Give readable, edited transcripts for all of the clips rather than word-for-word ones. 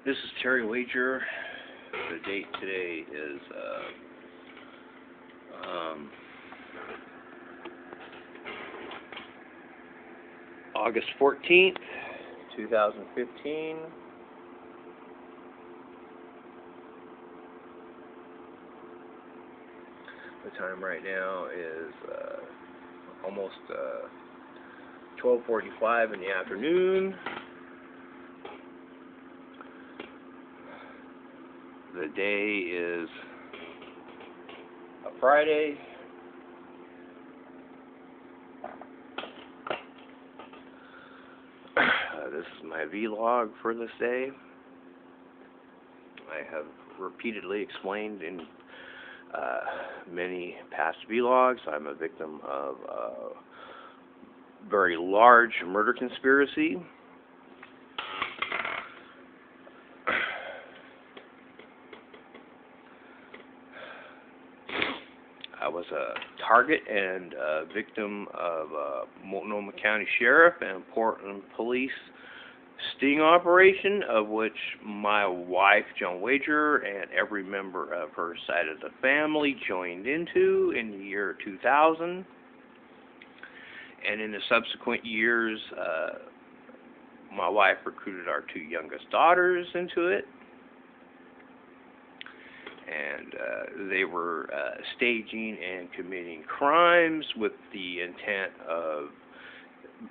This is Terry Wager. The date today is August 14th, 2015. The time right now is almost 12:45 in the afternoon. The day is a Friday. This is my vlog for this day. I have repeatedly explained in many past vlogs I'm a victim of a very large murder conspiracy. I was a target and a victim of a Multnomah County Sheriff and Portland Police sting operation, of which my wife, Joan Wager, and every member of her side of the family joined into in the year 2000. And in the subsequent years, my wife recruited our two youngest daughters into it. And they were staging and committing crimes with the intent of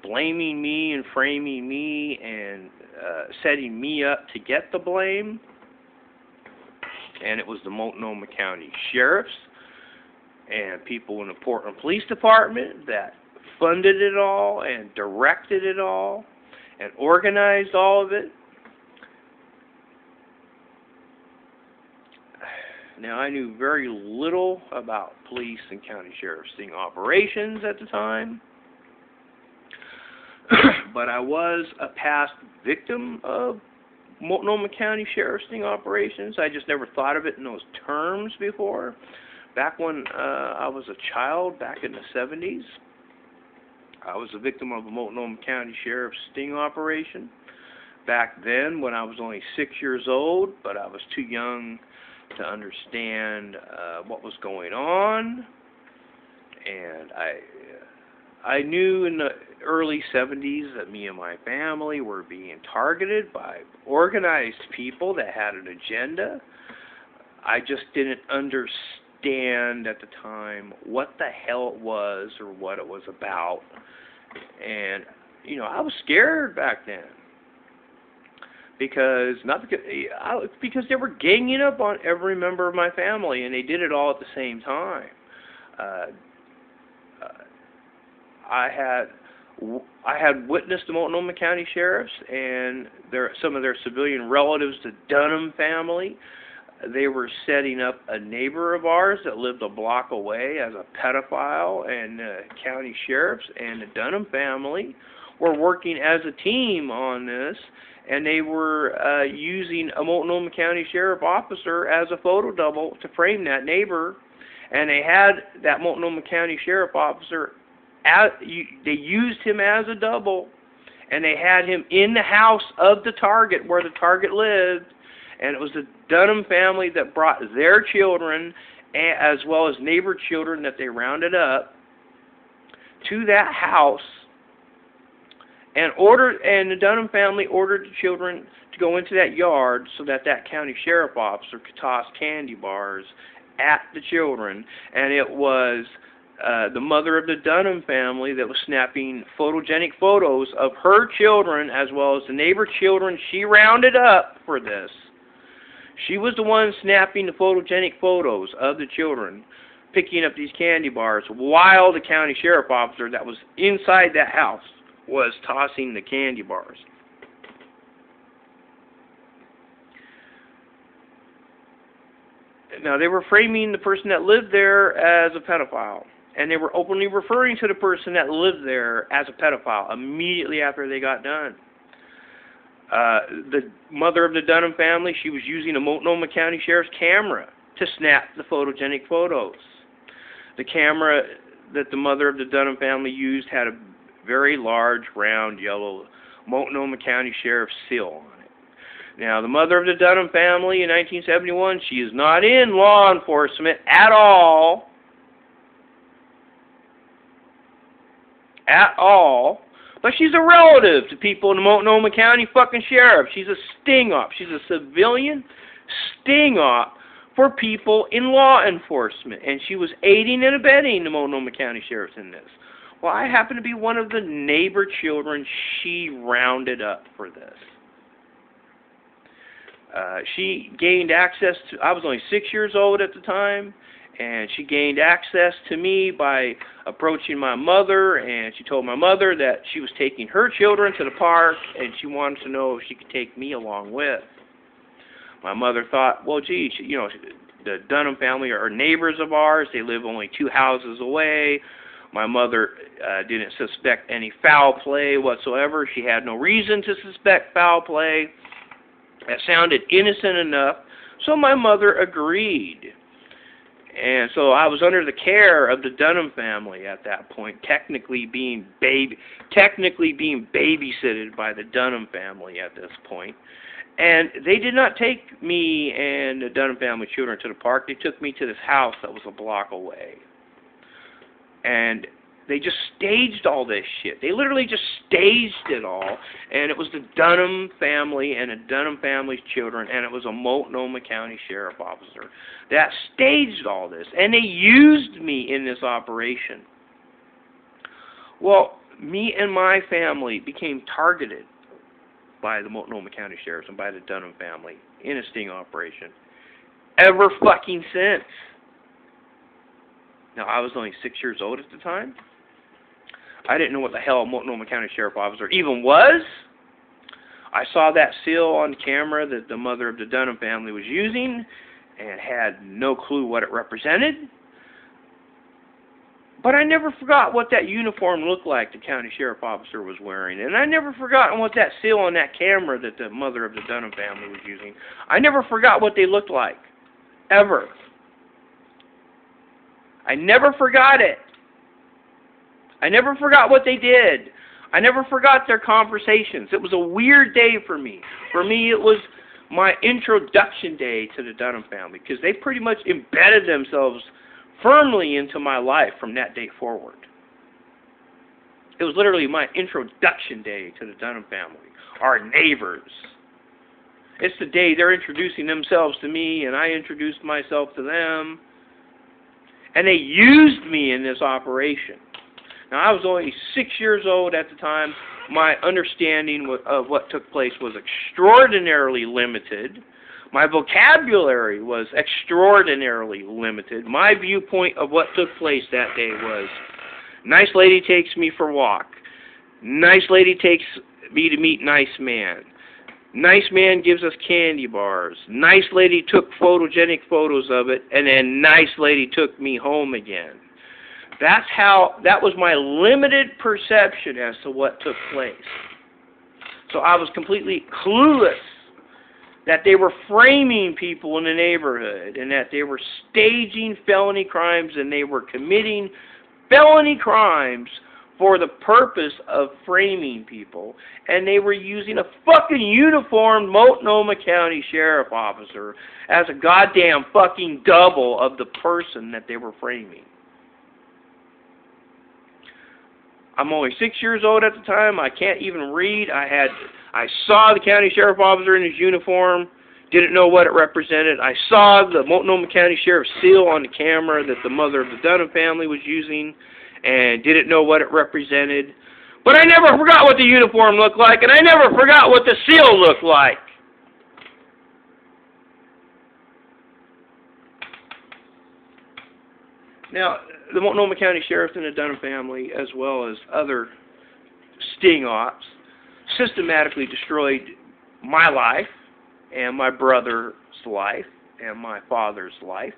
blaming me and framing me and setting me up to get the blame. And it was the Multnomah County Sheriffs and people in the Portland Police Department that funded it all and directed it all and organized all of it. Now, I knew very little about police and county sheriff sting operations at the time, but I was a past victim of Multnomah County sheriff sting operations. I just never thought of it in those terms before. Back when I was a child, back in the 70s, I was a victim of a Multnomah County sheriff sting operation. Back then, when I was only 6 years old, but I was too young to understand what was going on, and I knew in the early 70s that me and my family were being targeted by organized people that had an agenda. I just didn't understand at the time what the hell it was or what it was about, and I was scared back then. Because they were ganging up on every member of my family, and they did it all at the same time. I had witnessed the Multnomah County sheriffs and some of their civilian relatives, the Dunham family. They were setting up a neighbor of ours that lived a block away as a pedophile, and county sheriffs and the Dunham family were working as a team on this. And they were using a Multnomah County Sheriff officer as a photo double to frame that neighbor. And they had that Multnomah County Sheriff officer, they used him as a double, and they had him in the house of the target where the target lived. And it was the Dunham family that brought their children, as well as neighbor children that they rounded up, to that house. And the Dunham family ordered the children to go into that yard so that county sheriff officer could toss candy bars at the children. And it was the mother of the Dunham family that was snapping photogenic photos of her children as well as the neighbor children she rounded up for this. She was the one snapping the photogenic photos of the children, picking up these candy bars, while the county sheriff officer that was inside that house was tossing the candy bars. Now, they were framing the person that lived there as a pedophile, and they were openly referring to the person that lived there as a pedophile immediately after they got done. The mother of the Dunham family, she was using a Multnomah County Sheriff's camera to snap the photogenic photos. The camera that the mother of the Dunham family used had a very large, round, yellow Multnomah County Sheriff's seal on it. Now, the mother of the Dunham family in 1971, she is not in law enforcement at all. At all. But she's a relative to people in the Multnomah County fucking sheriff. She's a sting-op. She's a civilian sting-op for people in law enforcement. And she was aiding and abetting the Multnomah County sheriff in this. Well, I happen to be one of the neighbor children she rounded up for this. She gained access to, I was only 6 years old at the time, and she gained access to me by approaching my mother, and she told my mother that she was taking her children to the park, and she wanted to know if she could take me along with. My mother thought, well, gee, you know, the Dunham family are neighbors of ours. They live only 2 houses away. My mother didn't suspect any foul play whatsoever. She had no reason to suspect foul play. That sounded innocent enough, so my mother agreed. And so I was under the care of the Dunham family at that point, technically being babysitted by the Dunham family at this point. And they did not take me and the Dunham family children to the park. They took me to this house that was a block away. And they just staged all this shit. They literally just staged it all. And it was the Dunham family and the Dunham family's children, and it was a Multnomah County sheriff officer that staged all this. And they used me in this operation. Well, me and my family became targeted by the Multnomah County sheriffs and by the Dunham family in a sting operation ever fucking since. Now, I was only 6 years old at the time. I didn't know what the hell a Multnomah County sheriff officer even was. I saw that seal on camera that the mother of the Dunham family was using and had no clue what it represented. But I never forgot what that uniform looked like the county sheriff officer was wearing. And I never forgot what that seal on that camera that the mother of the Dunham family was using. I never forgot what they looked like. Ever. I never forgot it. I never forgot what they did. I never forgot their conversations. It was a weird day for me. For me, it was my introduction day to the Dunham family, because they pretty much embedded themselves firmly into my life from that day forward. It was literally my introduction day to the Dunham family, our neighbors. It's the day they're introducing themselves to me, and I introduced myself to them. And they used me in this operation. Now, I was only 6 years old at the time. My understanding of what took place was extraordinarily limited. My vocabulary was extraordinarily limited. My viewpoint of what took place that day was, nice lady takes me for a walk. Nice lady takes me to meet nice man. Nice man gives us candy bars. Nice lady took photogenic photos of it, and then nice lady took me home again. That was my limited perception as to what took place. So I was completely clueless that they were framing people in the neighborhood, and that they were staging felony crimes, and they were committing felony crimes for the purpose of framing people, and they were using a fucking uniformed Multnomah County sheriff officer as a goddamn fucking double of the person that they were framing. I'm only 6 years old at the time. I can't even read. I saw the county sheriff officer in his uniform, didn't know what it represented. I saw the Multnomah County sheriff's seal on the camera that the mother of the Dunham family was using, and didn't know what it represented. But I never forgot what the uniform looked like, and I never forgot what the seal looked like. Now, the Multnomah County Sheriff and the Dunham family, as well as other sting ops, systematically destroyed my life, and my brother's life, and my father's life.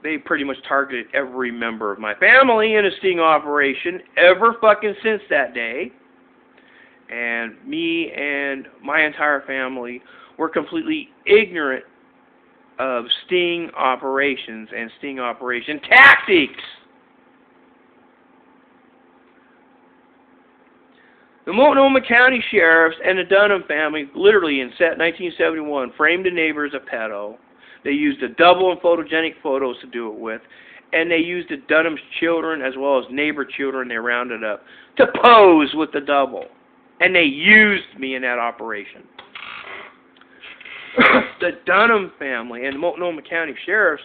They pretty much targeted every member of my family in a sting operation ever fucking since that day. And me and my entire family were completely ignorant of sting operations and sting operation tactics. The Multnomah County Sheriffs and the Dunham family, literally in 1971, framed the neighbor as a pedo. They used the double and photogenic photos to do it with, and they used the Dunham's children as well as neighbor children they rounded up to pose with the double. And they used me in that operation. The Dunham family and the Multnomah County Sheriffs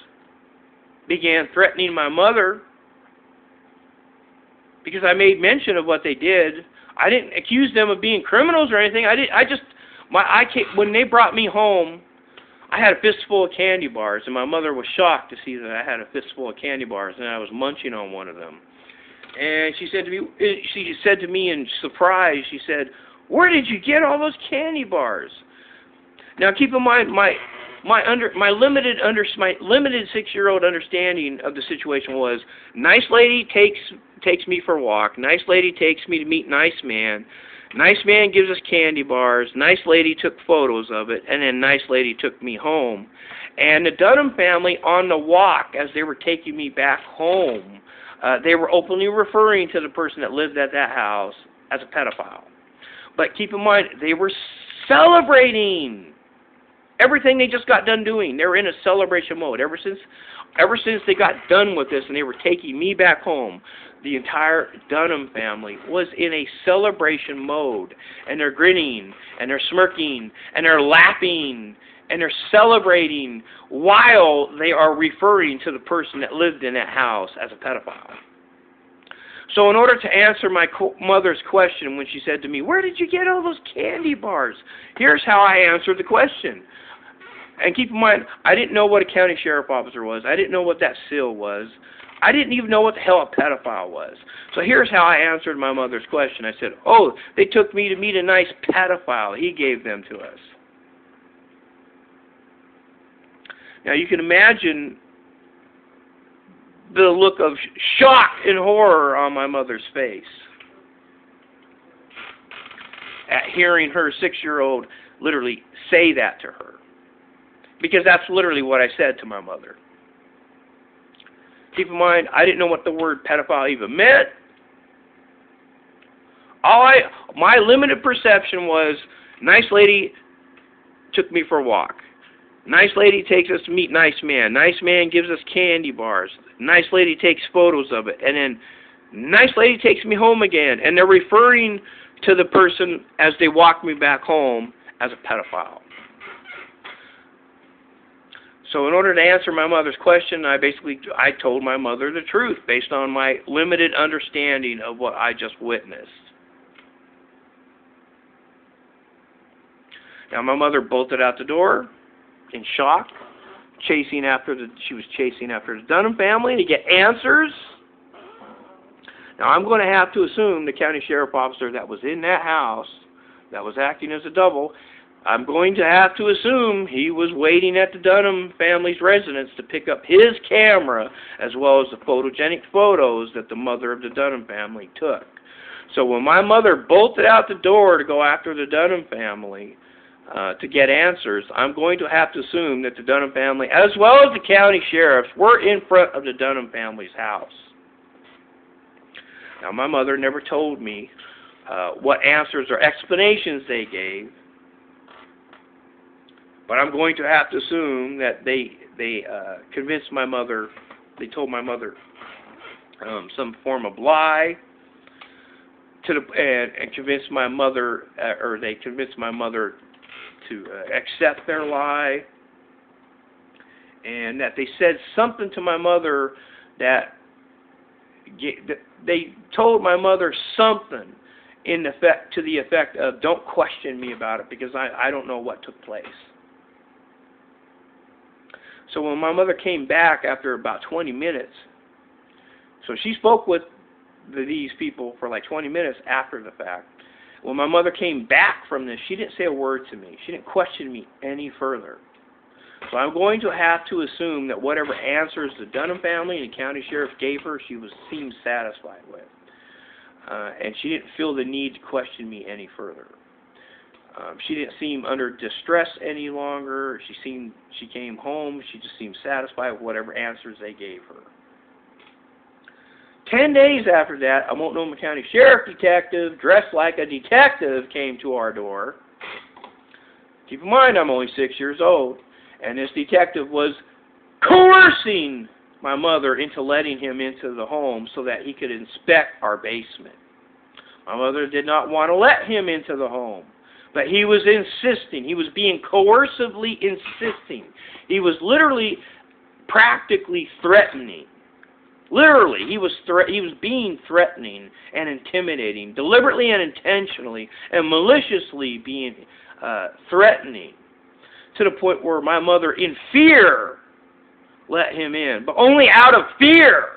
began threatening my mother because I made mention of what they did. I didn't accuse them of being criminals or anything. When they brought me home, I had a fistful of candy bars, and my mother was shocked to see that I had a fistful of candy bars, and I was munching on one of them. And she said to me in surprise, she said, "Where did you get all those candy bars?" Now, keep in mind, my limited 6-year-old understanding of the situation was: nice lady takes me for a walk. Nice lady takes me to meet nice man. Nice man gives us candy bars. Nice lady took photos of it, and then nice lady took me home. And the Dunham family, on the walk as they were taking me back home, they were openly referring to the person that lived at that house as a pedophile. But keep in mind, they were celebrating everything they just got done doing. They were in a celebration mode ever since they got done with this, and they were taking me back home. The entire Dunham family was in a celebration mode, and they're grinning, and they're smirking, and they're laughing, and they're celebrating while they are referring to the person that lived in that house as a pedophile. So in order to answer my mother's question when she said to me, "Where did you get all those candy bars?" here's how I answered the question. And keep in mind, I didn't know what a county sheriff officer was. I didn't know what that SIL was. I didn't even know what the hell a pedophile was. So here's how I answered my mother's question. I said, "Oh, they took me to meet a nice pedophile. He gave them to us." Now you can imagine the look of shock and horror on my mother's face at hearing her 6-year-old literally say that to her. Because that's literally what I said to my mother. Keep in mind, I didn't know what the word pedophile even meant. My limited perception was, nice lady took me for a walk. Nice lady takes us to meet nice man. Nice man gives us candy bars. Nice lady takes photos of it. And then nice lady takes me home again. And they're referring to the person as they walk me back home as a pedophile. So in order to answer my mother's question, I told my mother the truth based on my limited understanding of what I just witnessed. Now my mother bolted out the door in shock, she was chasing after the Dunham family to get answers. Now I'm going to have to assume the county sheriff officer that was in that house, that was acting as a double, I'm going to have to assume he was waiting at the Dunham family's residence to pick up his camera as well as the photogenic photos that the mother of the Dunham family took. So when my mother bolted out the door to go after the Dunham family to get answers, I'm going to have to assume that the Dunham family, as well as the county sheriffs, were in front of the Dunham family's house. Now my mother never told me what answers or explanations they gave. But I'm going to have to assume that they convinced my mother, they told my mother some form of lie, and convinced my mother, or they convinced my mother to accept their lie, and that they said something to my mother that they told my mother something to the effect of, "Don't question me about it because I don't know what took place." So when my mother came back after about 20 minutes, so she spoke with these people for like 20 minutes after the fact. When my mother came back from this, she didn't say a word to me. She didn't question me any further. So I'm going to have to assume that whatever answers the Dunham family and the county sheriff gave her, she seemed satisfied with. And she didn't feel the need to question me any further. She didn't seem under distress any longer. She came home. She just seemed satisfied with whatever answers they gave her. 10 days after that, a Multnomah County Sheriff detective, dressed like a detective, came to our door. Keep in mind, I'm only 6 years old, and this detective was coercing my mother into letting him into the home so that he could inspect our basement. My mother did not want to let him into the home, but he was insisting. He was being coercively insisting. He was literally, practically threatening. Literally, he was being threatening and intimidating, deliberately and intentionally and maliciously being threatening, to the point where my mother, in fear, let him in, but only out of fear.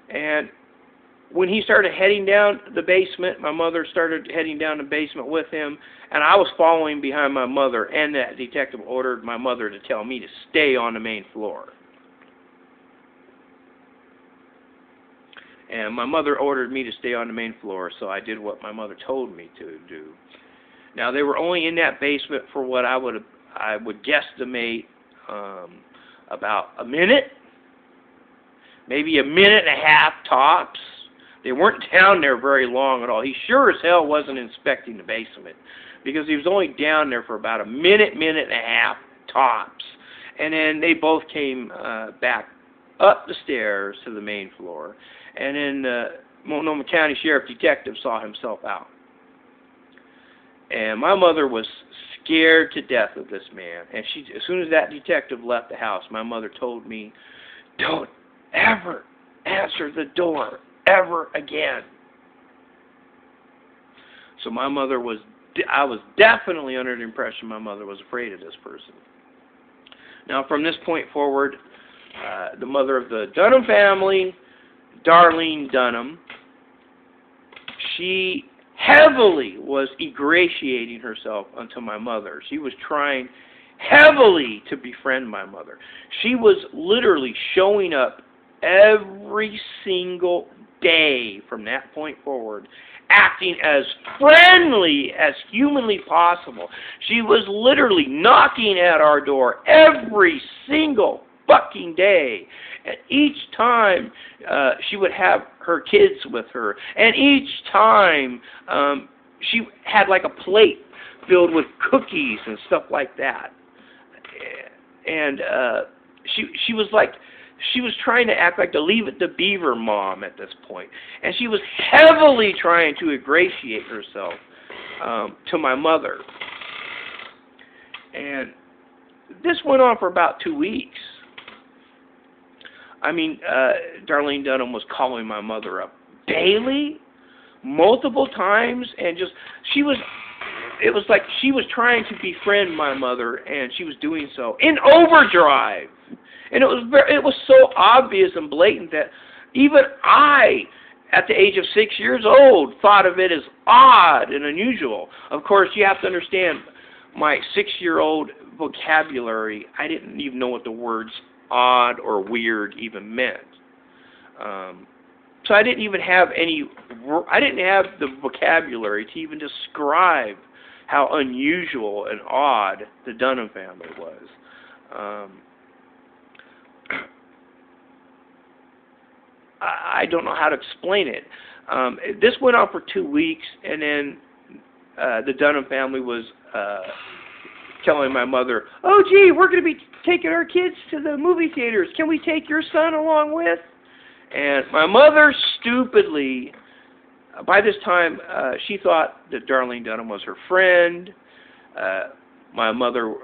And when he started heading down the basement, my mother started heading down the basement with him, and I was following behind my mother, and that detective ordered my mother to tell me to stay on the main floor. And my mother ordered me to stay on the main floor, so I did what my mother told me to do. Now, they were only in that basement for what I would guesstimate about a minute, maybe a minute and a half tops. They weren't down there very long at all. He sure as hell wasn't inspecting the basement, because he was only down there for about a minute, minute and a half tops. And then they both came back up the stairs to the main floor, and then the Multnomah County Sheriff Detective saw himself out. And my mother was scared to death of this man. And as soon as that detective left the house, my mother told me, "Don't ever answer the door ever again." So my mother was, I was definitely under the impression my mother was afraid of this person. Now, from this point forward, the mother of the Dunham family, Darlene Dunham, she heavily was ingratiating herself unto my mother. She was trying heavily to befriend my mother. She was literally showing up every single day from that point forward, acting as friendly as humanly possible. She was literally knocking at our door every single fucking day. And each time she would have her kids with her. And each time she had like a plate filled with cookies and stuff like that. And she was like, she was trying to act like the Leave It to Beaver mom at this point. And she was heavily trying to ingratiate herself to my mother. And this went on for about 2 weeks. I mean, Darlene Dunham was calling my mother up daily, multiple times, and just, it was like she was trying to befriend my mother, and she was doing so in overdrive. And it was so obvious and blatant that even I, at the age of 6 years old, thought of it as odd and unusual. Of course, you have to understand, my 6-year-old vocabulary, I didn't even know what the words odd or weird even meant. So I didn't even have I didn't have the vocabulary to even describe how unusual and odd the Dunham family was. I don't know how to explain it. This went on for 2 weeks, and then the Dunham family was telling my mother, "Oh, gee, we're going to be taking our kids to the movie theaters. Can we take your son along with?" And my mother stupidly, by this time, she thought that Darlene Dunham was her friend. My mother,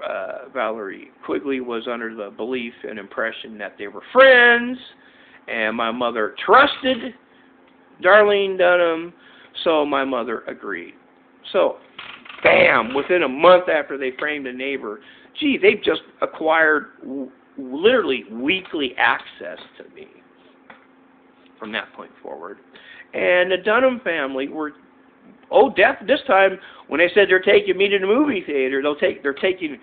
Valerie Quigley, was under the belief and impression that they were friends. And my mother trusted Darlene Dunham, so my mother agreed. So, bam, within a month after they framed a neighbor, gee, they've just acquired literally weekly access to me from that point forward. And the Dunham family were, this time, when they said they're taking me to the movie theater, they're taking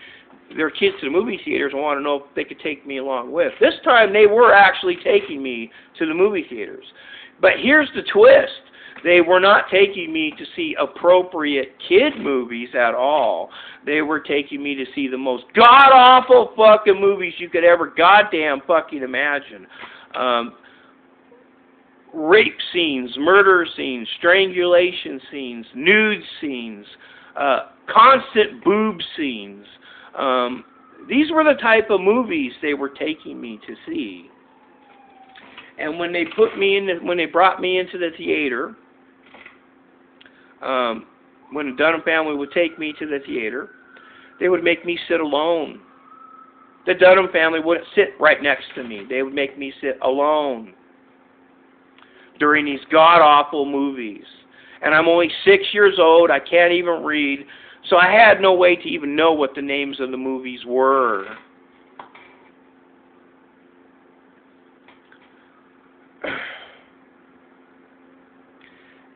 their kids to the movie theaters and want to know if they could take me along with. This time they were actually taking me to the movie theaters. But here's the twist. They were not taking me to see appropriate kid movies at all. They were taking me to see the most god-awful fucking movies you could ever goddamn fucking imagine. Rape scenes, murder scenes, strangulation scenes, nude scenes, constant boob scenes. These were the type of movies they were taking me to see. And when they brought me into the theater, when the Dunham family would take me to the theater, they would make me sit alone. The Dunham family wouldn't sit right next to me. They would make me sit alone during these god-awful movies. And I'm only 6 years old. I can't even read. So I had no way to even know what the names of the movies were.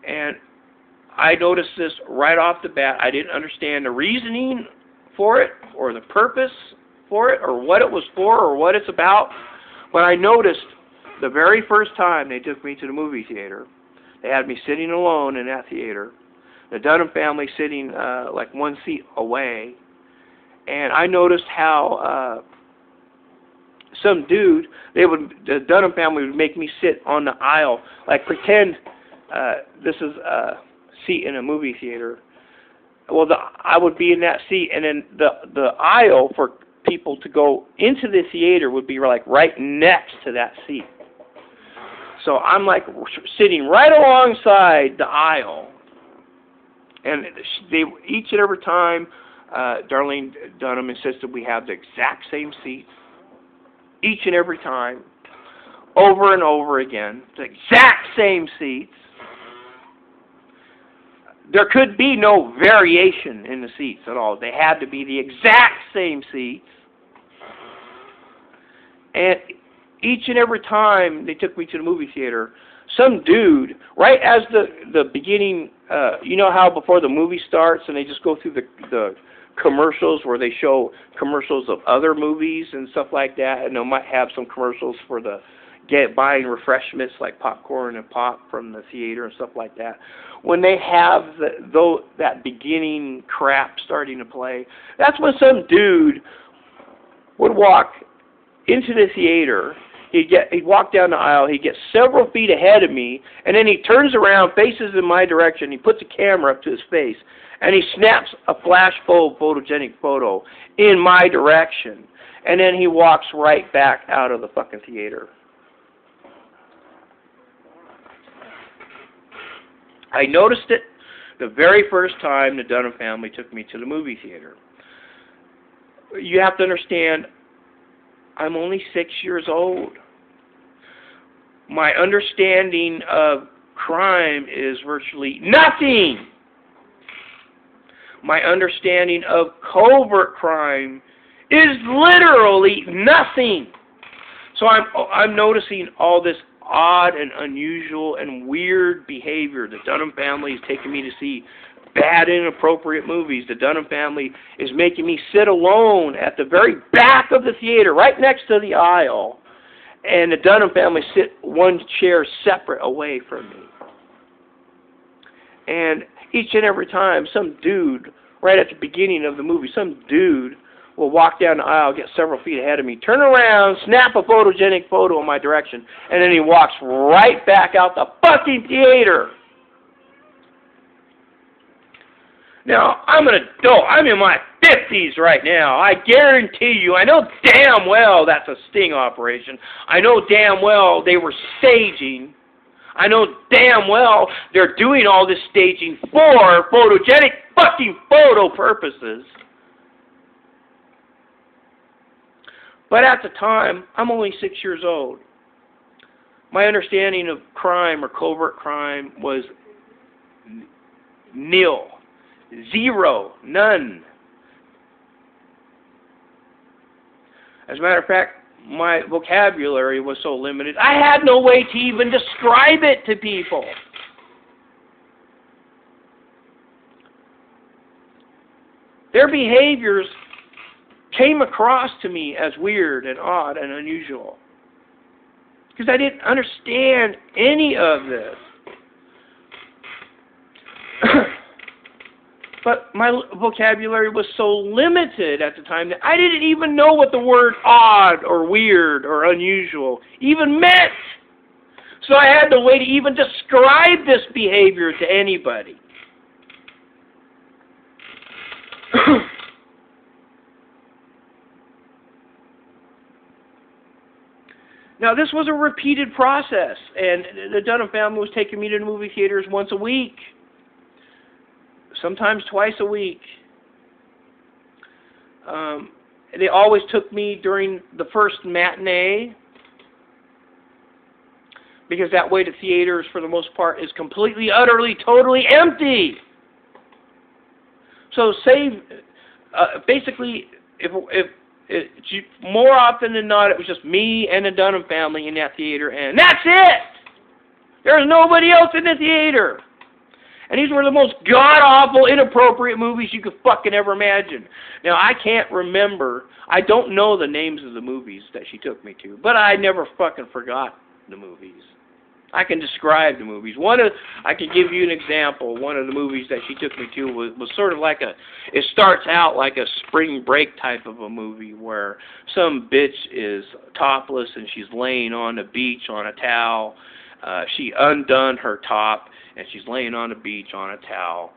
And I noticed this right off the bat. I didn't understand the reasoning for it, or the purpose for it, or what it was for, or what it's about. But I noticed the very first time they took me to the movie theater, they had me sitting alone in that theater. The Dunham family sitting like one seat away. And I noticed how some dude, the Dunham family would make me sit on the aisle, like pretend this is a seat in a movie theater. Well, I would be in that seat, and then the aisle for people to go into the theater would be like right next to that seat. So I'm like sitting right alongside the aisle, and they each and every time, Darlene Dunham insisted we have the exact same seats, each and every time, over and over again, the exact same seats. There could be no variation in the seats at all. They had to be the exact same seats. And each and every time they took me to the movie theater, some dude, right as the beginning, you know how before the movie starts and they just go through the commercials where they show commercials of other movies and stuff like that, and they might have some commercials for the buying refreshments like popcorn and pop from the theater and stuff like that. When they have that beginning crap starting to play, that's when some dude would walk into the theater. He'd walk down the aisle. He'd get several feet ahead of me, and then he turns around, faces in my direction. He puts a camera up to his face, and he snaps a flash photogenic photo in my direction, and then he walks right back out of the fucking theater. I noticed it the very first time the Dunham family took me to the movie theater. You have to understand, I'm only 6 years old. My understanding of crime is virtually nothing. My understanding of covert crime is literally nothing. So I'm noticing all this odd and unusual and weird behavior. The Dunham family is taking me to see bad, inappropriate movies. The Dunham family is making me sit alone at the very back of the theater, right next to the aisle. And the Dunham family sit one chair separate away from me. And each and every time, some dude, right at the beginning of the movie, some dude will walk down the aisle, get several feet ahead of me, turn around, snap a photogenic photo in my direction, and then he walks right back out the fucking theater. Now, I'm an adult. I'm in my 50s right now. I guarantee you, I know damn well that's a sting operation. I know damn well they were staging. I know damn well they're doing all this staging for photogenic fucking photo purposes. But at the time, I'm only 6 years old. My understanding of crime or covert crime was nil. Zero. None. As a matter of fact, my vocabulary was so limited, I had no way to even describe it to people. Their behaviors came across to me as weird and odd and unusual, because I didn't understand any of this. But my vocabulary was so limited at the time that I didn't even know what the word odd or weird or unusual even meant. So I had no way to even describe this behavior to anybody. Now, this was a repeated process, and the Dunham family was taking me to the movie theaters once a week, sometimes twice a week. They always took me during the first matinee, because that way the theaters, for the most part, is completely, utterly, totally empty. So, basically, more often than not, it was just me and the Dunham family in that theater, and that's it! There was nobody else in the theater. And these were the most god-awful, inappropriate movies you could fucking ever imagine. Now, I can't remember, I don't know the names of the movies that she took me to, but I never fucking forgot the movies. I can describe the movies. I can give you an example. One of the movies that she took me to was sort of like it starts out like a spring break type of a movie where some bitch is topless and she's laying on the beach on a towel. She undone her top and she's laying on the beach on a towel.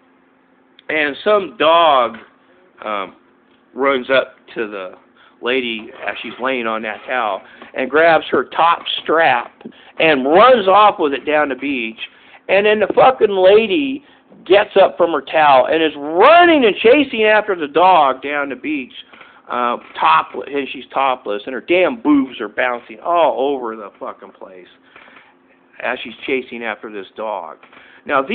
And some dog runs up to the lady as she's laying on that towel and grabs her top strap and runs off with it down the beach, and then the fucking lady gets up from her towel and is running and chasing after the dog down the beach, topless, and she's topless, and her damn boobs are bouncing all over the fucking place as she's chasing after this dog. Now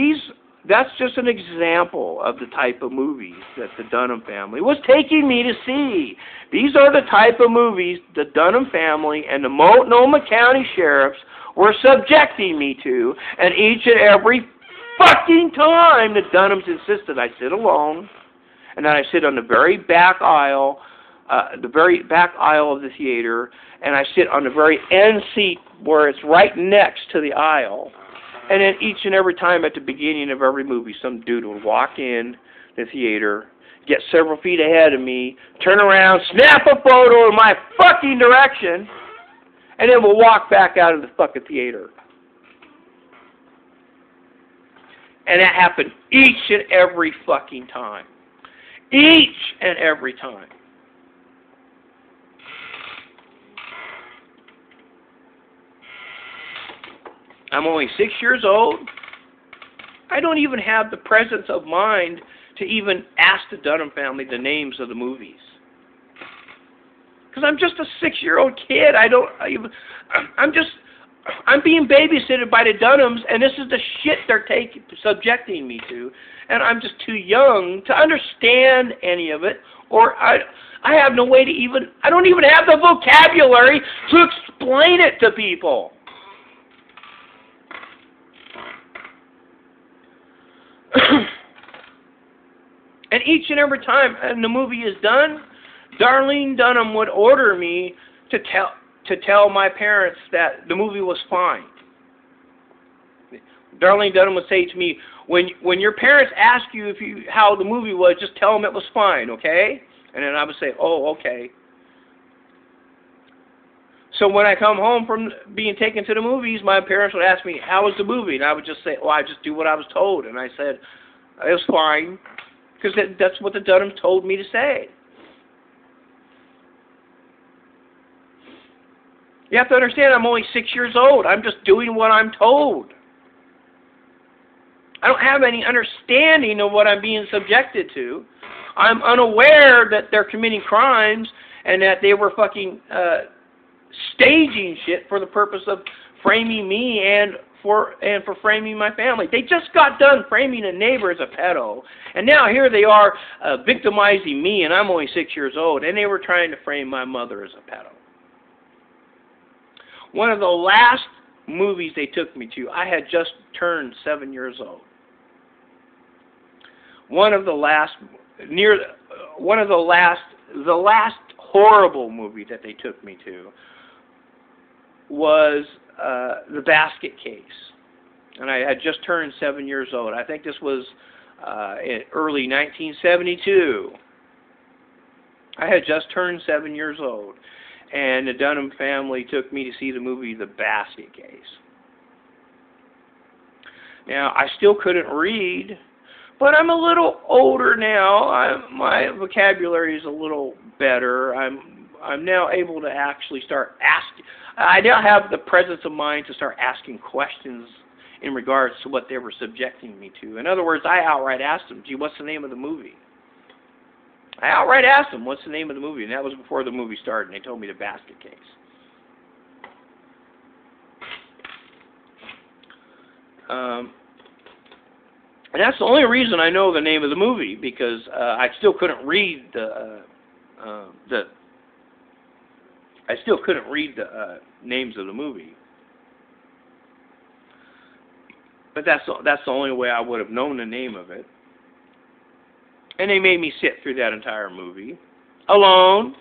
that's just an example of the type of movies that the Dunham family was taking me to see. These are the type of movies the Dunham family and the Multnomah County sheriffs were subjecting me to, and each and every fucking time the Dunhams insisted I sit alone, and that I sit on the very back aisle of the theater, and I sit on the very end seat where it's right next to the aisle. And then each and every time at the beginning of every movie, some dude would walk in the theater, get several feet ahead of me, turn around, snap a photo in my fucking direction, and then we'll walk back out of the fucking theater. And that happened each and every fucking time. Each and every time. I'm only 6 years old. I don't even have the presence of mind to even ask the Dunham family the names of the movies. Because I'm just a 6-year-old kid. I'm being babysitted by the Dunhams, and this is the shit they're subjecting me to. And I'm just too young to understand any of it, or I have no way to I don't even have the vocabulary to explain it to people. And each and every time the movie is done, Darlene Dunham would order me to tell my parents that the movie was fine. Darlene Dunham would say to me, when your parents ask you how the movie was, just tell them it was fine, okay? And then I would say, oh, okay. So when I come home from being taken to the movies, my parents would ask me, how was the movie? And I would just say, well, I just do what I was told. And I said, it was fine, because that's what the Dunhams told me to say. You have to understand, I'm only 6 years old. I'm just doing what I'm told. I don't have any understanding of what I'm being subjected to. I'm unaware that they're committing crimes and that they were fucking staging shit for the purpose of framing me and for framing my family. They just got done framing a neighbor as a pedo, and now here they are victimizing me, and I'm only 6 years old, and they were trying to frame my mother as a pedo. One of the last movies they took me to, I had just turned 7 years old. The last horrible movie that they took me to was The Basket Case. And I had just turned 7 years old. I think this was in early 1972. I had just turned 7 years old, and the Dunham family took me to see the movie The Basket Case. Now, I still couldn't read, but I'm a little older now. My vocabulary is a little better. I'm now able to actually start asking. I now have the presence of mind to start asking questions in regards to what they were subjecting me to. In other words, I outright asked them, gee, what's the name of the movie? I outright asked them, what's the name of the movie? And that was before the movie started, and they told me The Basket Case. And that's the only reason I know the name of the movie, because I still couldn't read the names of the movie. But that's the only way I would have known the name of it. And they made me sit through that entire movie alone.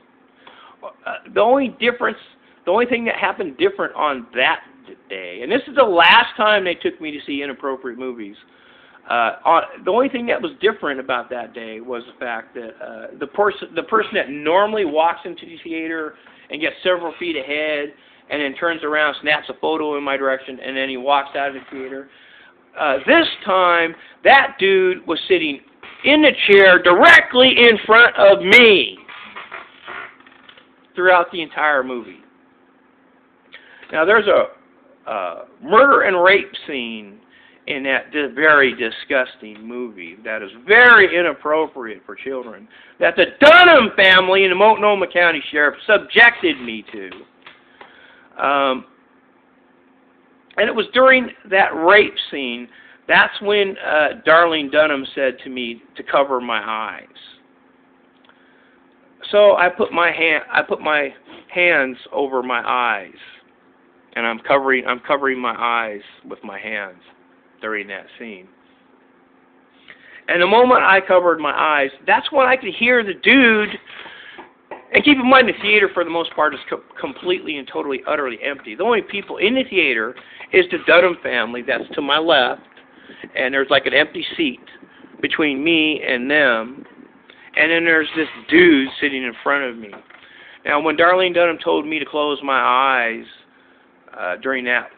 The only thing that happened different on that day, and this is the last time they took me to see inappropriate movies. The only thing that was different about that day was the fact that the person that normally walks into the theater and gets several feet ahead and then turns around, snaps a photo in my direction, and then he walks out of the theater. This time, that dude was sitting in the chair directly in front of me throughout the entire movie. Now, there's a murder and rape scene in that very disgusting movie that is very inappropriate for children, that the Dunham family and the Multnomah County Sheriff subjected me to. And it was during that rape scene, that's when Darlene Dunham said to me to cover my eyes. So I put my hands over my eyes, and I'm covering my eyes with my hands during that scene. And the moment I covered my eyes, that's when I could hear the dude. And keep in mind, the theater, for the most part, is completely and totally, utterly empty. The only people in the theater is the Dunham family that's to my left, and there's like an empty seat between me and them, and then there's this dude sitting in front of me. Now, when Darlene Dunham told me to close my eyes during that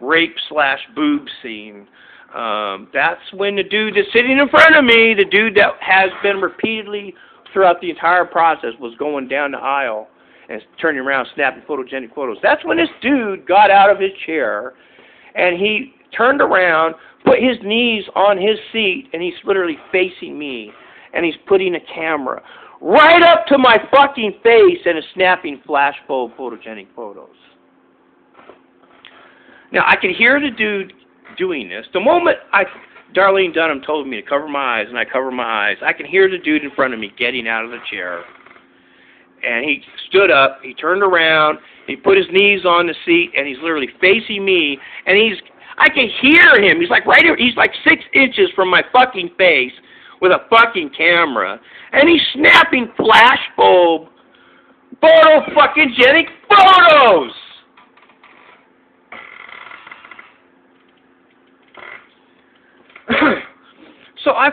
rape/boob scene, that's when the dude that's sitting in front of me, the dude that has been repeatedly throughout the entire process, was going down the aisle and turning around, snapping photogenic photos. That's when this dude got out of his chair, and he turned around, put his knees on his seat, and he's literally facing me, and he's putting a camera right up to my fucking face and is snapping flashbulb photogenic photos. Now, I could hear the dude doing this. The moment Darlene Dunham told me to cover my eyes, and I covered my eyes, I can hear the dude in front of me getting out of the chair. And he stood up, he turned around, he put his knees on the seat, and he's literally facing me, and I can hear him. He's like he's like 6 inches from my fucking face with a fucking camera, and he's snapping flashbulb photo-fucking-genic photos! So I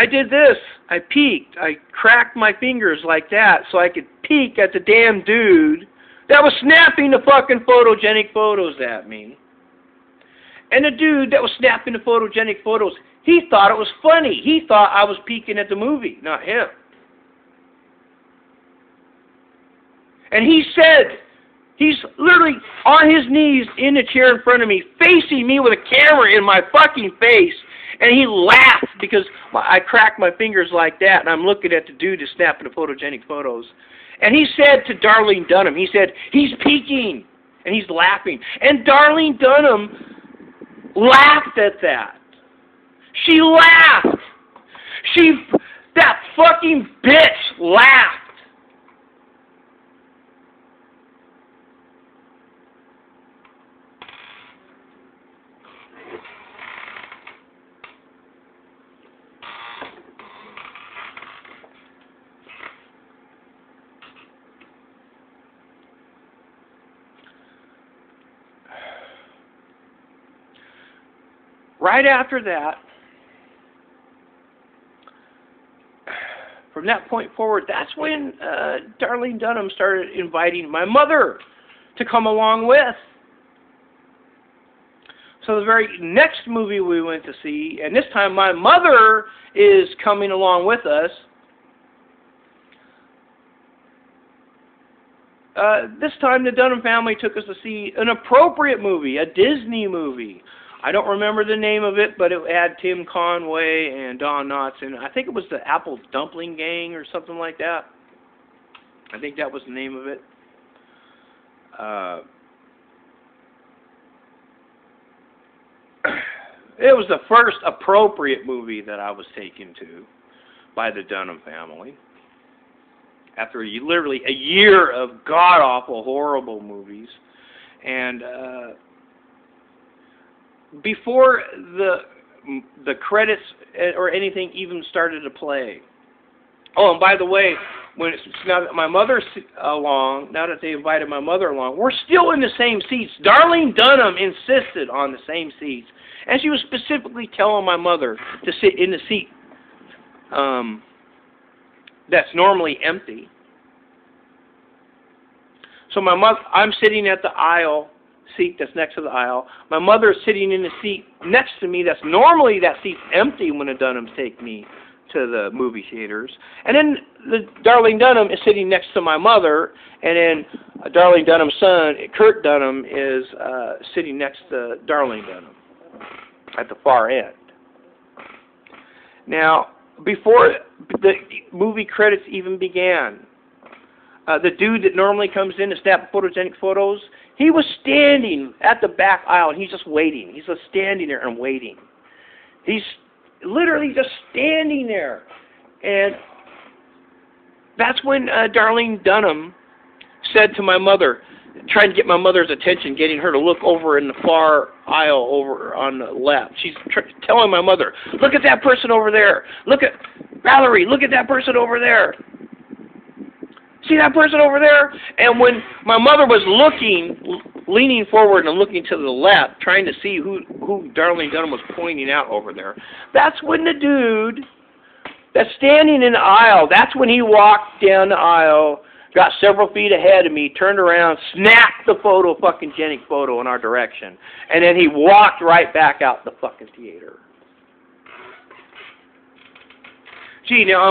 did this. I peeked. I cracked my fingers like that so I could peek at the damn dude that was snapping the fucking photogenic photos at me. And the dude that was snapping the photogenic photos, he thought it was funny. He thought I was peeking at the movie, not him. And he said, he's literally on his knees in the chair in front of me, facing me with a camera in my fucking face, and he laughed because I cracked my fingers like that, and I'm looking at the dude that's snapping the photogenic photos. And he said to Darlene Dunham, he said, he's peeking, and he's laughing. And Darlene Dunham laughed at that. She laughed. That fucking bitch laughed. right after that, from that point forward, that's when Darlene Dunham started inviting my mother to come along with. So the very next movie we went to see, and this time my mother is coming along with us. This time the Dunham family took us to see an appropriate movie, a Disney movie. I don't remember the name of it, but it had Tim Conway and Don Knotts in it. I think it was the Apple Dumpling Gang or something like that. I think that was the name of it. It was the first appropriate movie that I was taken to by the Dunham family. After literally a year of god-awful, horrible movies. And before the credits or anything even started to play. Oh, and by the way, now that my mother's along, now that they invited my mother along, we're still in the same seats. Darlene Dunham insisted on the same seats. And she was specifically telling my mother to sit in the seat that's normally empty. So I'm sitting at the aisle seat that's next to the aisle. My mother is sitting in the seat next to me. That's normally that seat's empty when the Dunhams take me to the movie theaters. And then Darlene Dunham is sitting next to my mother, and then Darlene Dunham's son, Kurt Dunham, is sitting next to Darlene Dunham at the far end. Now, before the movie credits even began, the dude that normally comes in to snap photogenic photos, he was standing at the back aisle, and he's just waiting. He's just standing there and waiting. He's literally just standing there. And that's when Darlene Dunham said to my mother, trying to get my mother's attention, getting her to look over in the far aisle over on the left. She's telling my mother, look at that person over there. Look at Valerie, look at that person over there. See that person over there? And when my mother was leaning forward and looking to the left, trying to see who Darlene Dunham was pointing out over there, that's when the dude that's standing in the aisle, that's when he walked down the aisle, got several feet ahead of me, turned around, snapped the photogenic photo in our direction, and then he walked right back out the fucking theater. Gee, now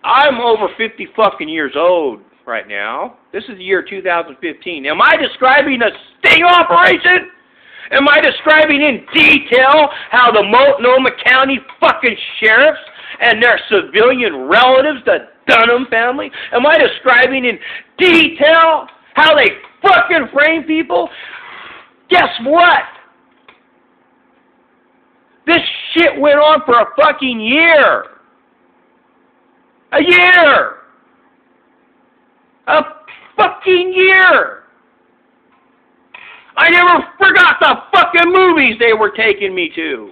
I'm over 50 fucking years old right now. This is the year 2015. Am I describing a sting operation? Am I describing in detail how the Multnomah County fucking sheriffs and their civilian relatives, the Dunham family, am I describing in detail how they fucking frame people? Guess what? This shit went on for a fucking year. A year! A fucking year! I never forgot the fucking movies they were taking me to.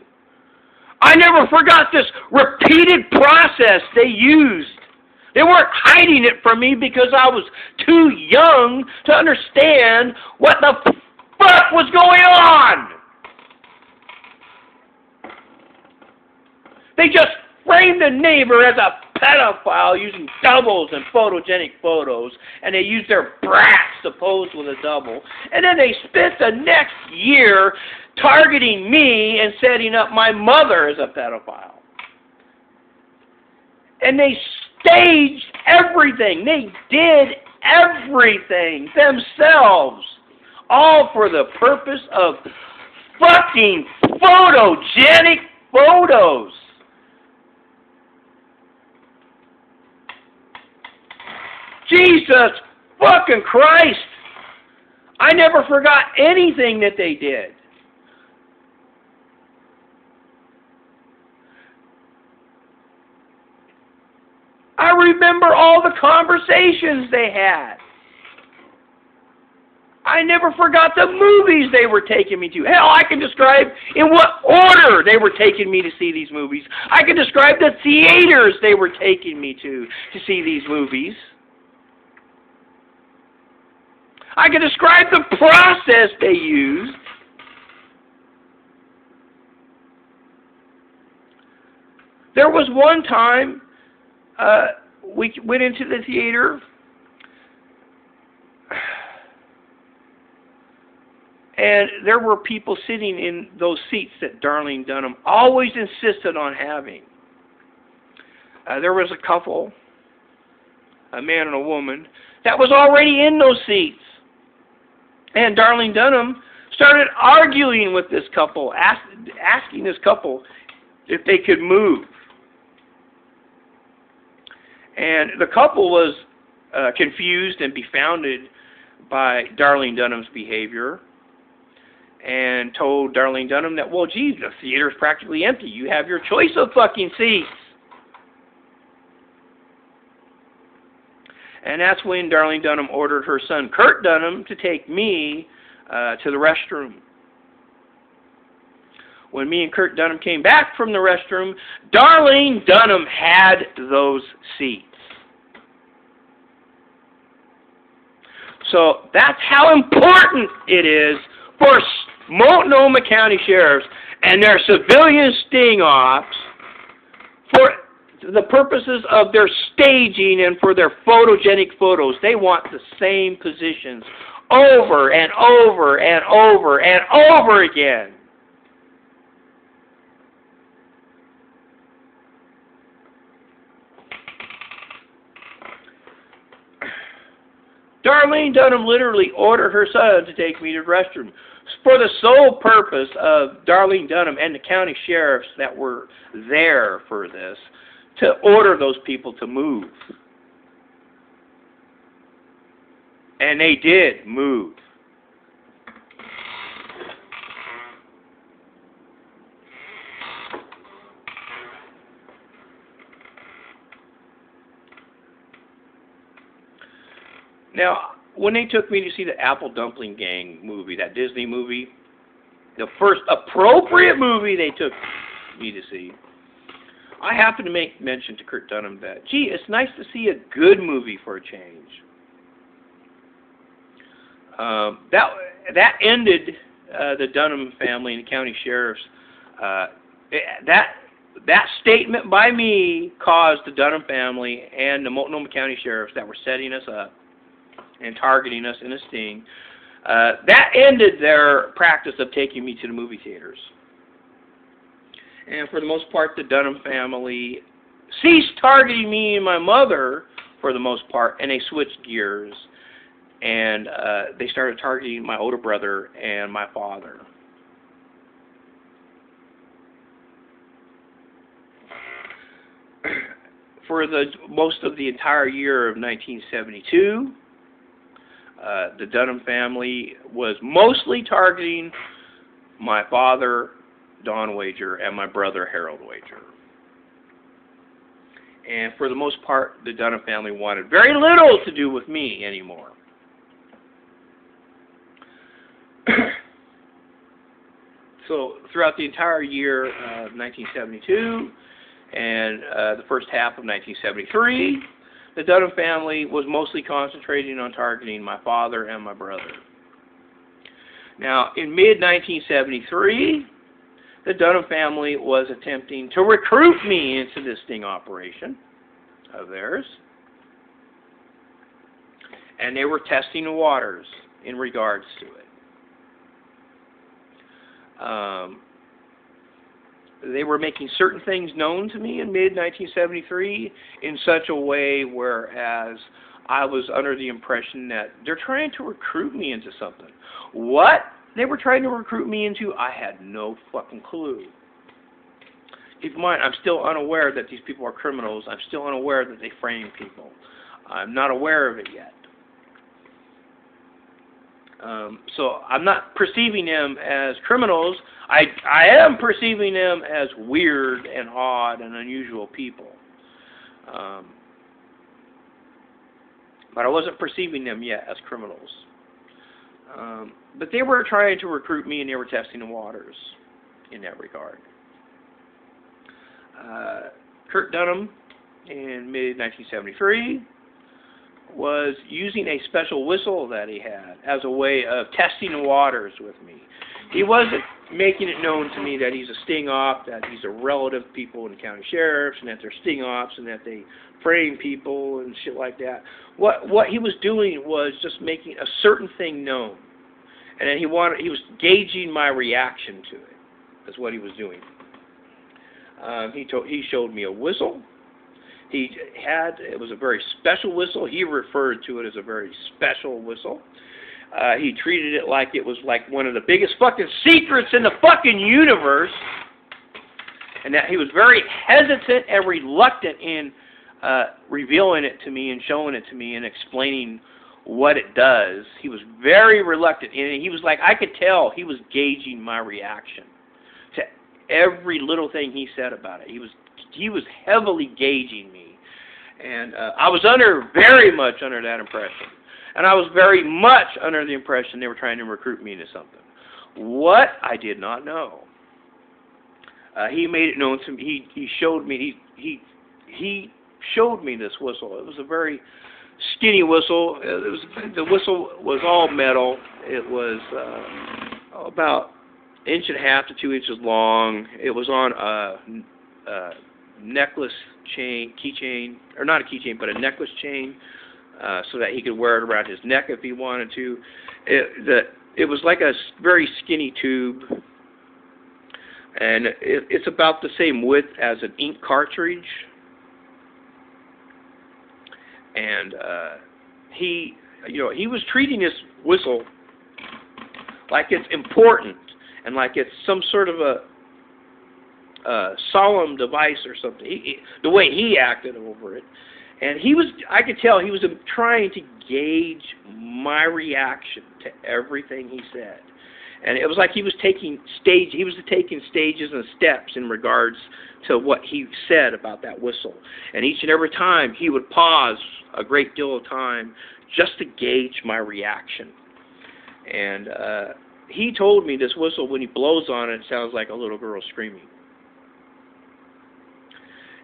I never forgot this repeated process they used. They weren't hiding it from me because I was too young to understand what the fuck was going on. They just framed the neighbor as a pedophile using doubles and photogenic photos, and they used their brats to pose with a double. And then they spent the next year targeting me and setting up my mother as a pedophile. And they staged everything. They did everything themselves, all for the purpose of fucking photogenic photos. Jesus fucking Christ! I never forgot anything that they did. I remember all the conversations they had. I never forgot the movies they were taking me to. Hell, I can describe in what order they were taking me to see these movies. I can describe the theaters they were taking me to see these movies. I can describe the process they used. There was one time we went into the theater, and there were people sitting in those seats that Darlene Dunham always insisted on having. There was a couple, a man and a woman, that was already in those seats. And Darlene Dunham started arguing with this couple, asking this couple if they could move. And the couple was confused and befounded by Darlene Dunham's behavior, and told Darlene Dunham that, well, geez, the theater's practically empty. You have your choice of fucking seats. And that's when Darlene Dunham ordered her son, Kurt Dunham, to take me to the restroom. When me and Kurt Dunham came back from the restroom, Darlene Dunham had those seats. So that's how important it is for Multnomah County Sheriffs and their civilian sting-offs, for the purposes of their staging and for their photogenic photos. They want the same positions over and over and over and over again. Darlene Dunham literally ordered her son to take me to the restroom for the sole purpose of Darlene Dunham and the county sheriffs that were there for this to order those people to move. And they did move. Now, when they took me to see the Apple Dumpling Gang movie, that Disney movie, the first appropriate movie they took me to see, I happened to make mention to Kurt Dunham that, gee, it's nice to see a good movie for a change. That ended the Dunham family and the county sheriffs. That statement by me caused the Dunham family and the Multnomah County sheriffs that were setting us up and targeting us in a sting, that ended their practice of taking me to the movie theaters. And for the most part, the Dunham family ceased targeting me and my mother, for the most part, and they switched gears, and they started targeting my older brother and my father. For most of the entire year of 1972, the Dunham family was mostly targeting my father, Don Wager, and my brother, Harold Wager. And for the most part, the Dunham family wanted very little to do with me anymore. So throughout the entire year of 1972 and the first half of 1973, the Dunham family was mostly concentrating on targeting my father and my brother. Now, in mid-1973, the Dunham family was attempting to recruit me into this sting operation of theirs. And they were testing the waters in regards to it. They were making certain things known to me in mid-1973 in such a way whereas I was under the impression that they're trying to recruit me into something. What they were trying to recruit me into, I had no fucking clue. Keep in mind, I'm still unaware that these people are criminals. I'm still unaware that they frame people. I'm not aware of it yet. So I'm not perceiving them as criminals. I am perceiving them as weird and odd and unusual people. But I wasn't perceiving them yet as criminals. But they were trying to recruit me, and they were testing the waters in that regard. Kurt Dunham, in mid-1973, was using a special whistle that he had as a way of testing the waters with me. He wasn't making it known to me that he's a sting-off, that he's a relative of people in the county sheriffs, and that they're sting-offs, and that they frame people and shit like that. What he was doing was just making a certain thing known, and then he was gauging my reaction to it. That's what he was doing. He showed me a whistle. It was a very special whistle. He referred to it as a very special whistle. He treated it like it was like one of the biggest fucking secrets in the fucking universe, and that he was very hesitant and reluctant in revealing it to me and showing it to me and explaining what it does. He was very reluctant, and he was like, I could tell he was gauging my reaction to every little thing he said about it. He was heavily gauging me, and I was very much under that impression. And I was very much under the impression they were trying to recruit me into something. What I did not know. He made it known to me. He showed me. He showed me this whistle. It was a very skinny whistle. The whistle was all metal. It was about 1.5 to 2 inches long. It was on a necklace chain, keychain, or not a keychain, but a necklace chain. So that he could wear it around his neck if he wanted to. It was like a very skinny tube, and it's about the same width as an ink cartridge. And he was treating this whistle like it's important and like it's some sort of a solemn device or something. The way he acted over it. And I could tell he was trying to gauge my reaction to everything he said. And it was like he was taking stages and steps in regards to what he said about that whistle. And each and every time he would pause a great deal of time just to gauge my reaction. And he told me this whistle, when he blows on it, sounds like a little girl screaming.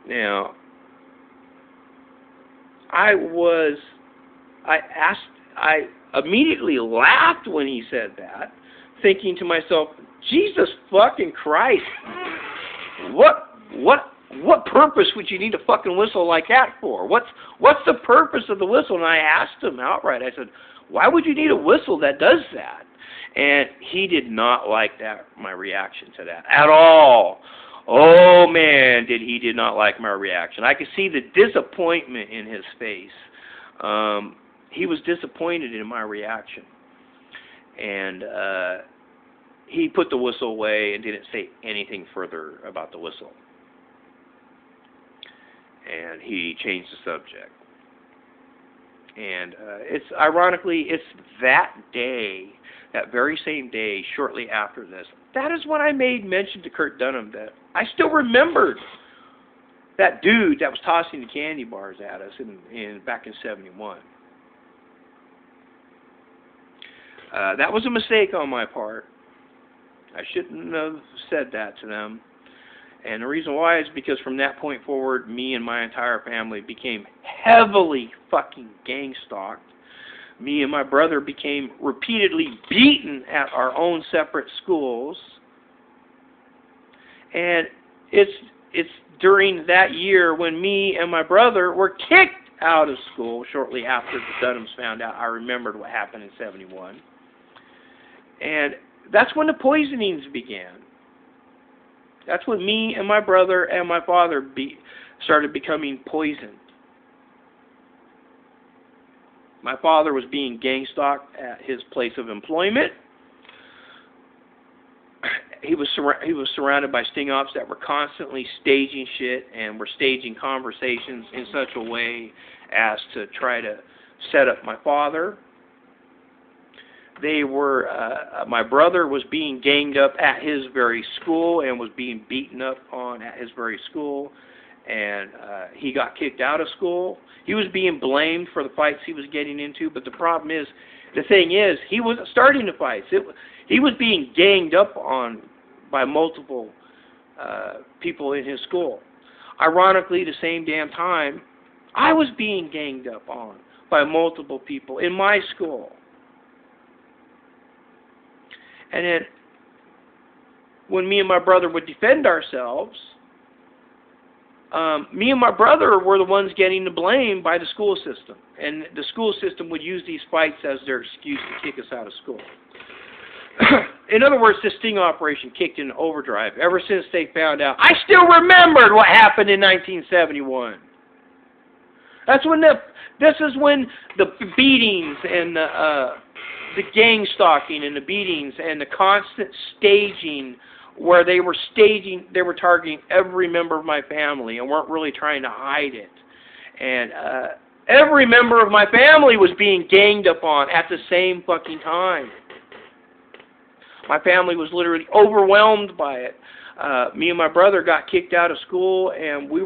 Now, I immediately laughed when he said that, thinking to myself, Jesus fucking Christ, what purpose would you need a fucking whistle like that for? What's the purpose of the whistle? And I asked him outright, I said, why would you need a whistle that does that? And he did not like my reaction to that at all. Oh, man, he did not like my reaction. I could see the disappointment in his face. He was disappointed in my reaction. And he put the whistle away and didn't say anything further about the whistle. And he changed the subject. And ironically, it's that day, that very same day, shortly after this, that is when I made mention to Kurt Dunham that I still remembered that dude that was tossing the candy bars at us back in '71. That was a mistake on my part. I shouldn't have said that to them. And the reason why is because from that point forward, me and my entire family became heavily fucking gang-stalked. Me and my brother became repeatedly beaten at our own separate schools. And it's during that year when me and my brother were kicked out of school shortly after the Dunhams found out. I remembered what happened in '71. And that's when the poisonings began. That's when me and my brother and my father started becoming poisoned. My father was being gang-stalked at his place of employment. He was surrounded by sting-offs that were constantly staging shit and were staging conversations in such a way as to try to set up my father. My brother was being ganged up at his very school and was being beaten up on at his very school, and he got kicked out of school. He was being blamed for the fights he was getting into, but the thing is, he wasn't starting the fights. He was being ganged up on by multiple people in his school. Ironically, the same damn time, I was being ganged up on by multiple people in my school. And then when me and my brother would defend ourselves, me and my brother were the ones getting the blame by the school system. And the school system would use these fights as their excuse to kick us out of school. In other words, this sting operation kicked in overdrive ever since they found out. I still remembered what happened in 1971. This is when the beatings and the gang stalking and the beatings and the constant staging, where they were targeting every member of my family and weren't really trying to hide it. And every member of my family was being ganged up on at the same fucking time. My family was literally overwhelmed by it. Me and my brother got kicked out of school, and we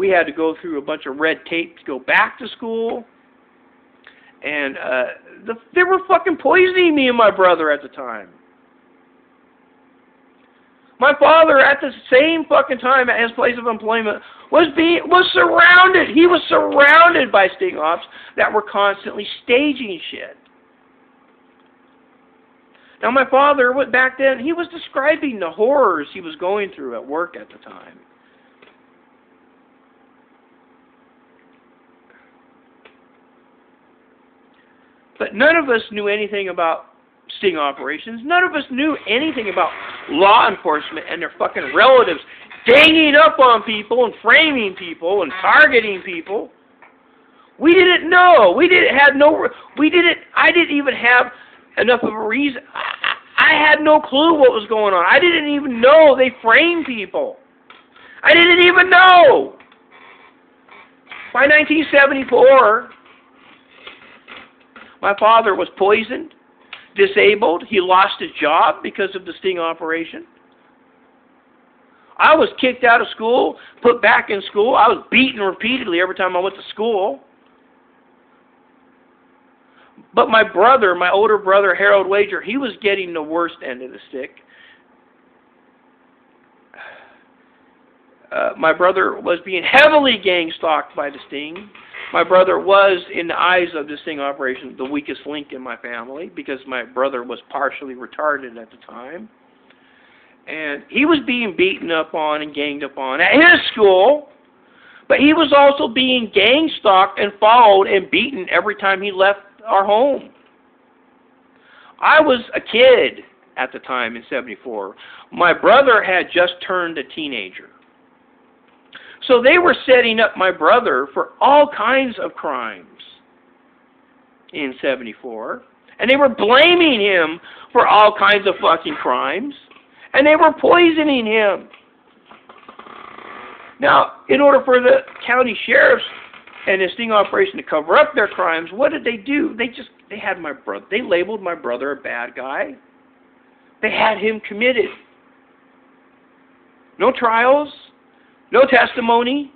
had to go through a bunch of red tape to go back to school. And they were fucking poisoning me and my brother at the time. My father, at the same fucking time at his place of employment, was surrounded. He was surrounded by sting ops that were constantly staging shit. Now, my father, back then, he was describing the horrors he was going through at work at the time. But none of us knew anything about sting operations. None of us knew anything about law enforcement and their fucking relatives ganging up on people and framing people and targeting people. We didn't know. I didn't even have enough of a reason. I had no clue what was going on. I didn't even know they framed people. I didn't even know. By 1974, my father was poisoned, disabled. He lost his job because of the sting operation. I was kicked out of school, put back in school. I was beaten repeatedly every time I went to school. But my brother, my older brother, Harold Wager, he was getting the worst end of the stick. My brother was being heavily gang-stalked by the sting. My brother was, in the eyes of the sting operation, the weakest link in my family because my brother was partially retarded at the time. And he was being beaten up on and ganged up on at his school, but he was also being gang-stalked and followed and beaten every time he left our home. I was a kid at the time in 74. My brother had just turned a teenager. So they were setting up my brother for all kinds of crimes in 74. And they were blaming him for all kinds of fucking crimes. And they were poisoning him. Now, in order for the county sheriffs and the sting operation to cover up their crimes, what did they do? They had my brother. They labeled my brother a bad guy. They had him committed. No trials. No testimony.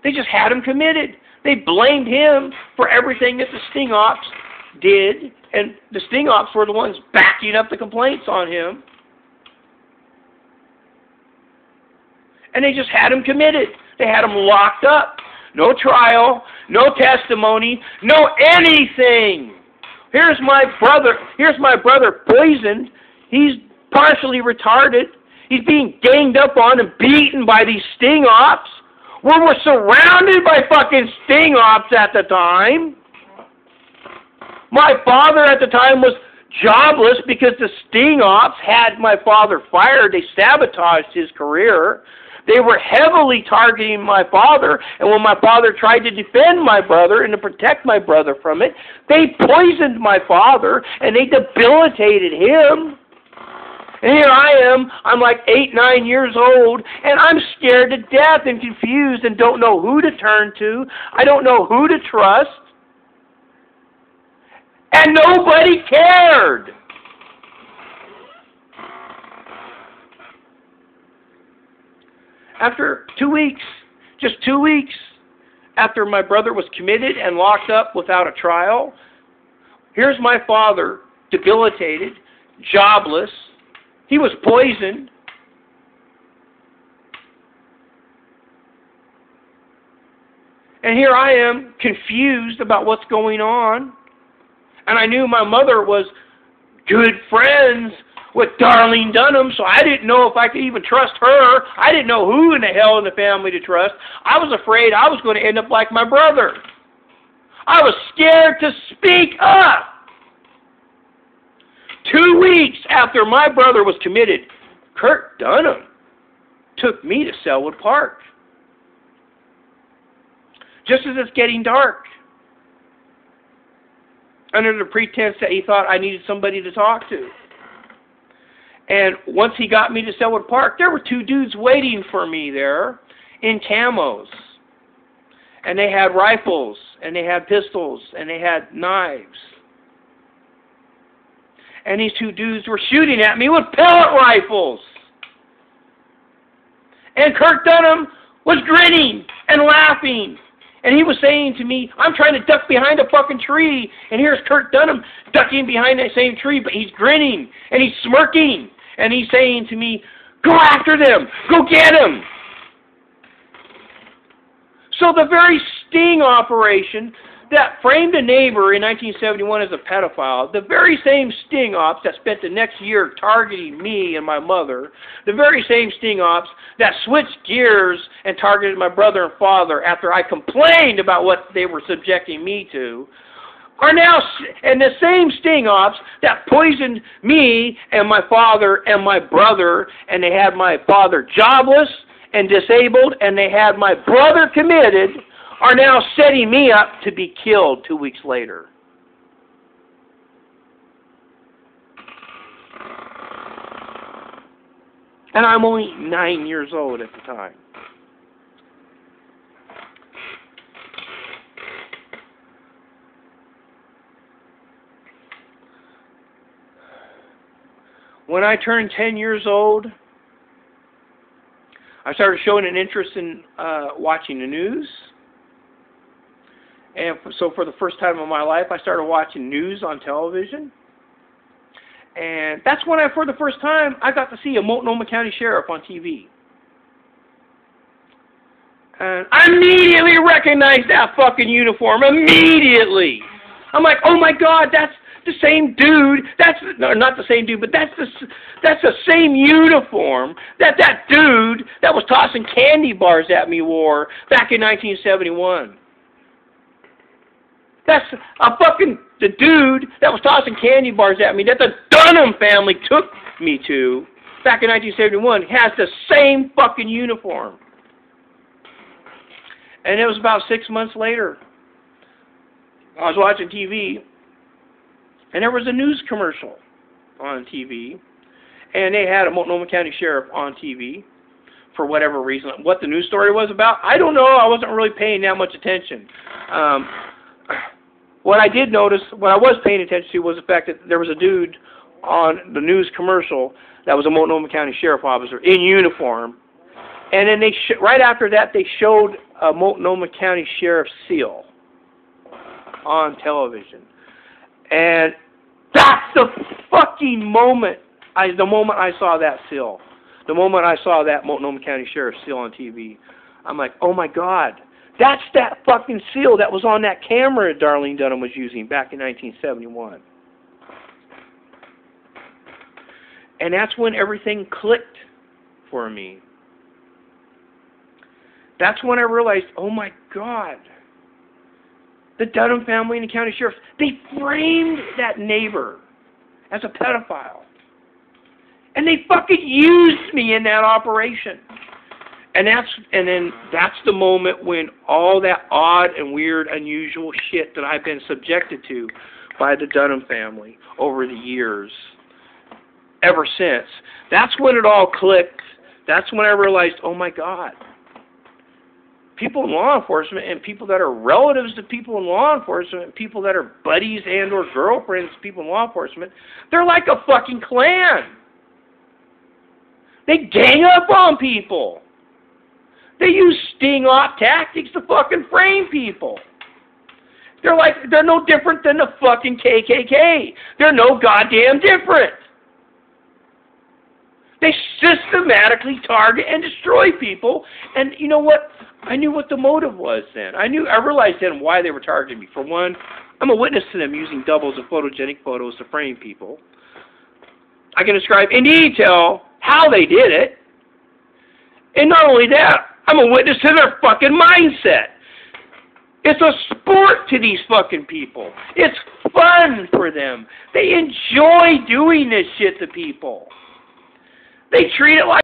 They just had him committed. They blamed him for everything that the sting ops did, and the sting ops were the ones backing up the complaints on him. And they just had him committed. They had him locked up. No trial, no testimony, no anything. Here's my brother poisoned. He's partially retarded. He's being ganged up on and beaten by these sting ops. We were surrounded by fucking sting ops at the time. My father at the time was jobless because the sting ops had my father fired. They sabotaged his career. They were heavily targeting my father, and when my father tried to defend my brother and to protect my brother from it, they poisoned my father and they debilitated him. And here I am, I'm like 8, 9 years old, and I'm scared to death and confused and don't know who to turn to. I don't know who to trust. And nobody cared. After 2 weeks, just 2 weeks after my brother was committed and locked up without a trial, here's my father, debilitated, jobless. He was poisoned. And here I am, confused about what's going on. And I knew my mother was good friends with Darlene Dunham, so I didn't know if I could even trust her. I didn't know who in the hell in the family to trust. I was afraid I was going to end up like my brother. I was scared to speak up. 2 weeks after my brother was committed, Kurt Dunham took me to Selwood Park. Just as it's getting dark. Under the pretense that he thought I needed somebody to talk to. And once he got me to Selwood Park, there were 2 dudes waiting for me there in camos. And they had rifles, and they had pistols, and they had knives. And these 2 dudes were shooting at me with pellet rifles. And Kurt Dunham was grinning and laughing. And he was saying to me, I'm trying to duck behind a fucking tree. And here's Kurt Dunham ducking behind that same tree, but he's grinning and he's smirking. And he's saying to me, go after them. Go get them. So the very sting operation that framed a neighbor in 1971 as a pedophile, the very same sting ops that spent the next year targeting me and my mother, the very same sting ops that switched gears and targeted my brother and father after I complained about what they were subjecting me to, are now, and the same sting ops that poisoned me and my father and my brother, and they had my father jobless and disabled, and they had my brother committed, are now setting me up to be killed 2 weeks later. And I'm only 9 years old at the time. When I turned 10 years old, I started showing an interest in watching the news. And so for the first time in my life, I started watching news on television. And that's when for the first time, I got to see a Multnomah County Sheriff on TV. And I immediately recognized that fucking uniform. Immediately. I'm like, oh my God, that's the same dude. No, not the same dude, but that's the same uniform that dude that was tossing candy bars at me wore back in 1971. That's the dude that was tossing candy bars at me that the Dunham family took me to back in 1971 has the same fucking uniform. And it was about 6 months later. I was watching TV, and there was a news commercial on TV, and they had a Multnomah County Sheriff on TV for whatever reason. What the news story was about, I don't know. I wasn't really paying that much attention. What I did notice, what I was paying attention to, was the fact that there was a dude on the news commercial that was a Multnomah County Sheriff officer in uniform. And then right after that, they showed a Multnomah County Sheriff seal on television. And that's the fucking moment, the moment I saw that seal. The moment I saw that Multnomah County Sheriff seal on TV. I'm like, oh my God. That's that fucking seal that was on that camera Darlene Dunham was using back in 1971. And that's when everything clicked for me. That's when I realized, oh my God, the Dunham family and the county sheriffs, they framed that neighbor as a pedophile. And they fucking used me in that operation. And then that's the moment when all that odd and weird, unusual shit that I've been subjected to by the Dunham family over the years, ever since, that's when it all clicked. That's when I realized, oh my God, people in law enforcement and people that are relatives to people in law enforcement and people that are buddies and or girlfriends to people in law enforcement, they're like a fucking clan. They gang up on people. They use sting-off tactics to fucking frame people. They're no different than the fucking KKK. They're no goddamn different. They systematically target and destroy people. And you know what? I knew what the motive was then. I realized then why they were targeting me. For one, I'm a witness to them using doubles of photogenic photos to frame people. I can describe in detail how they did it. And not only that, I'm a witness to their fucking mindset. It's a sport to these fucking people. It's fun for them. They enjoy doing this shit to people. They treat it like